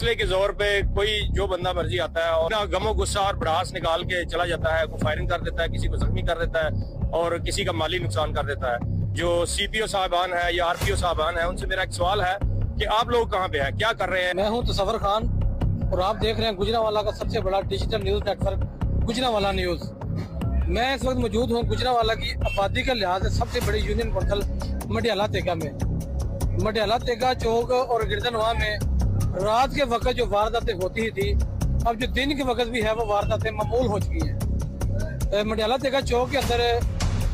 हौसले के जोर पे कोई जो बंदा मर्जी आता है और गमो गुस्सा और भड़ास निकाल के चला जाता है, कोई फायरिंग कर देता है, किसी को जख्मी कर देता है और किसी का माली नुकसान कर देता है। जो सीपीओ साहबान है या आरपीओ साहबान है, उनसे मेरा एक सवाल है कि आप लोग कहाँ पे हैं, क्या कर रहे हैं? मैं हूं तसव्वुर खान और आप देख रहे हैं गुजरांवाला का सबसे बड़ा digital news network Gujranwala news. मैं इस वक्त मौजूद हूं गुजरांवाला की आबादी के लिहाज से सबसे बड़ी यूनियन कौंसिल मटियाला तेगा में। मटियाला तेगा चौक और गिरदनवा में रात के वक्त जो वारदातें होती ही थी, अब जो दिन के वक्त भी है वो वारदातें मामूल हो चुकी हैं। मटियाला तेगा चौक के अंदर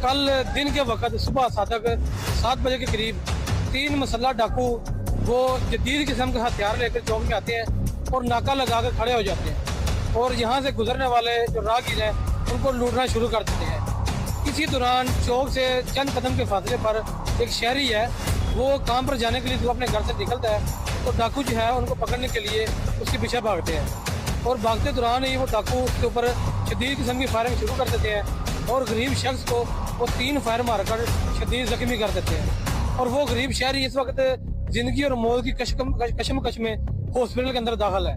कल दिन के वक्त सुबह 7 बजे के करीब 3 मसल्ला डाकू वो जदीद किस्म के हथियार लेकर चौक में आते हैं और नाका लगा कर खड़े हो जाते हैं और यहाँ से गुजरने वाले जो राहगीर हैं उनको लूटना शुरू कर देते हैं। इसी दौरान चौक से चंद कदम के फासले पर एक शहरी है, वो काम पर जाने के लिए जो अपने घर से निकलता है तो डाकू जो है उनको पकड़ने के लिए उसके पीछे भागते हैं और भागते दौरान ही वो डाकू उसके ऊपर शदीद किस्म की फायरिंग शुरू कर देते हैं और गरीब शख्स को वो 3 फायर मारकर शदीद जख्मी कर देते हैं। और वो गरीब शहरी इस वक्त जिंदगी और मौत की कशमकश में हॉस्पिटल के अंदर दाखिल है।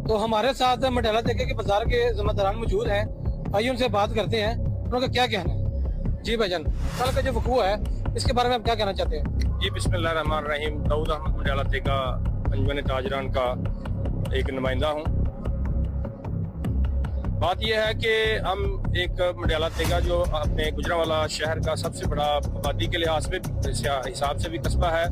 तो हमारे साथ मटियाला तेगे के बाजार के जिम्मेदारान मौजूद हैं, आइए उनसे बात करते हैं उनका क्या कहना है। जी भाईजान, कल का जो वक़ूआ है इसके बारे में आप क्या कहना चाहते हैं? जी बिस्मिल्लाहिर्रहमानिर्रहीम। दाऊद अहमद मटियाला तेगा अंजुमन ताजरान का एक नुमाइंदा हूँ। बात यह है कि हम एक मटियाला तेगा जो अपने गुजरांवाला शहर का सबसे बड़ा आबादी के लिहाज में हिसाब से भी कस्बा है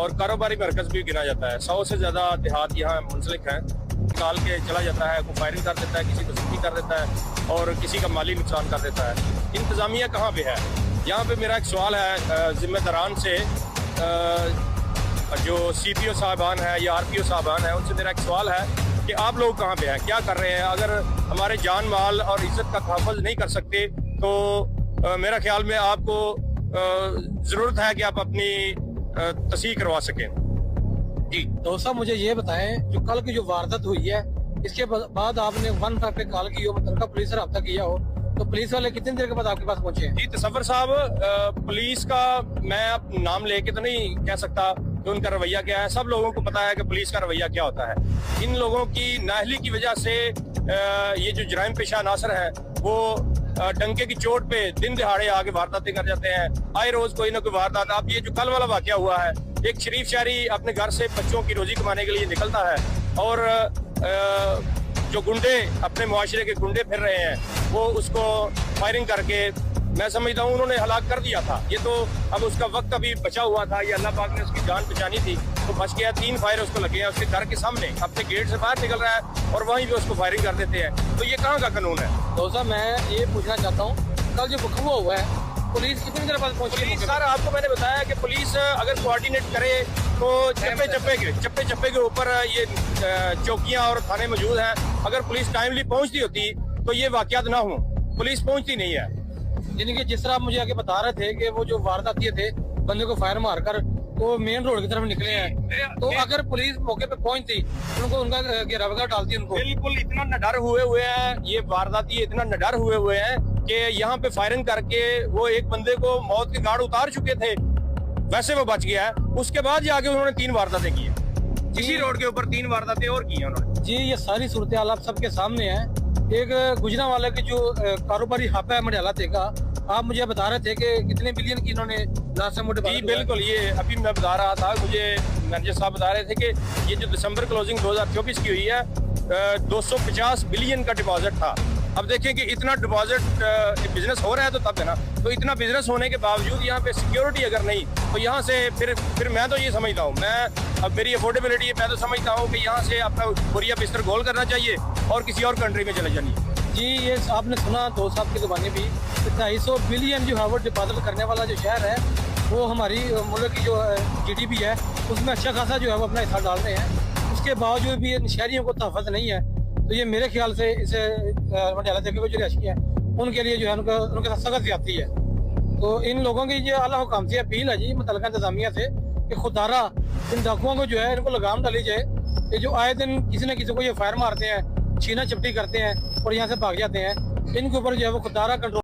और कारोबारी मरकज भी गिना जाता है। 100 से ज्यादा देहात यहाँ मुंसलिक हैं। निकाल के चला जाता है, कोई फायरिंग कर देता है, किसी को जख्मी कर देता है और किसी का माली नुकसान कर देता है। इंतजामिया कहाँ पे है? यहाँ पे मेरा एक सवाल है जिम्मेदारान से, जो सीपीओ साहबान है या आरपीओ साहबान है, उनसे मेरा एक सवाल है कि आप लोग कहाँ पे हैं, क्या कर रहे हैं? अगर हमारे जान माल और इज्जत का तहफ़्फ़ुज़ नहीं कर सकते तो मेरा ख्याल में आपको ज़रूरत है कि आप अपनी तस्दीक करवा सकें। जी तो साहब मुझे ये बताएं, जो कल की जो वारदात हुई है इसके बाद आपने 15 पे कॉल की हो, मतलब पुलिस से रब्ता किया हो, तो पुलिस वाले कितनी देर के बाद आपके पास पहुंचे? जी तसव्वुर साहब, पुलिस का मैं नाम लेके तो नहीं कह सकता कि उनका रवैया क्या है। सब लोगों को पता है कि पुलिस का रवैया क्या होता है। इन लोगों की नाअहली की वजह से ये जो जराइम पेशा अनासर है वो डंके की चोट पे दिन दिहाड़े आगे वारदातें कर जाते हैं। आए रोज कोई ना कोई वारदात। अब ये जो कल वाला वाकया हुआ है, एक शरीफ शहरी अपने घर से बच्चों की रोजी कमाने के लिए निकलता है और जो गुंडे अपने मुआशरे के गुंडे फिर रहे हैं वो उसको फायरिंग करके, मैं समझता हूँ उन्होंने हलाक कर दिया था। ये तो अब उसका वक्त अभी बचा हुआ था, ये अल्लाह पाक ने उसकी जान बचानी थी तो बच गया। 3 फायर उसको लगे हैं उसके घर के सामने, अपने गेट से बाहर निकल रहा है और वहीं भी उसको फायरिंग कर देते हैं। तो ये कहाँ का कानून है? तो साहब मैं ये पूछना चाहता हूँ, कल जो वक़ूआ हुआ है पुलिस कितनी देर बाद पहुंची? सर आपको मैंने बताया कि पुलिस अगर कोऑर्डिनेट करे तो चप्पे चप्पे के ऊपर ये चौकियां और थाने मौजूद हैं। अगर पुलिस टाइमली पहुंचती होती तो ये वाकयात ना हो। पुलिस पहुंचती नहीं है। यानी कि जिस तरह आप मुझे आगे बता रहे थे कि वो जो वारदात ये थे, बंदे को फायर मारकर वो मेन रोड की तरफ निकले हैं, तो अगर पुलिस मौके पे पहुंचती उनको उनका गिरफ्तार डालती उनको? बिल्कुल इतना नडर हुए हैं ये वारदाती, इतना नडर हुए हैं कि यहाँ पे फायरिंग करके वो एक बंदे को मौत के गाड़ उतार चुके थे, वैसे वो बच गया है। उसके बाद जाके उन्होंने 3 वारदातें की है। इसी रोड के ऊपर 3 वारदातें और की है उन्होंने। जी ये सारी सूरत हाल आप सबके सामने है। एक गुजरांवाला की जो कारोबारी हब है मटियाला तेगा, आप मुझे बता रहे थे कि कितने बिलियन की इन्होंने लास्ट मोटे? जी बिल्कुल, ये अभी मैं बता रहा था, मुझे मैनेजर साहब बता रहे थे कि ये जो दिसंबर क्लोजिंग 2024 की हुई है 250 बिलियन का डिपॉजिट था। अब देखें कि इतना डिपॉजिट बिजनेस हो रहा है तो तब है ना, तो इतना बिजनेस होने के बावजूद यहाँ पे सिक्योरिटी अगर नहीं तो यहाँ से फिर मैं तो ये समझता हूँ, मैं अब मेरी अफोर्डेबिलिटी है, मैं तो समझता हूँ कि यहाँ से अपना बोरिया बिस्तर गोल करना चाहिए और किसी और कंट्री में चले जाइए। जी ये आपने सुना दो साहब की ज़ुबानी भी, 250 बिलियन जो है वो डिपॉजिट करने वाला जो शहर है वो हमारी मुल्क की जो GDP है उसमें अच्छा खासा जो है वो अपना हिस्सा डाल रहे हैं। उसके बावजूद भी इन शहरियों को तहफ़्फ़ुज़ नहीं है, तो ये मेरे ख्याल से इसे मटियाला तेगे जो रिहायशी है उनके लिए जो है उनके साथ सख्त ज़्यादती है। तो इन लोगों की जो आला हुकाम से अपील है जी मुतल्लिका इंतज़ामिया से कि खुदारा इन डाकुओं को जो है इनको लगाम डाली जाए। ये जो आए दिन किसी न किसी को ये फायर मारते हैं, छीना चपटी करते हैं और यहाँ से भाग जाते हैं, इनके ऊपर जो है वो खुदारा कंट्रोल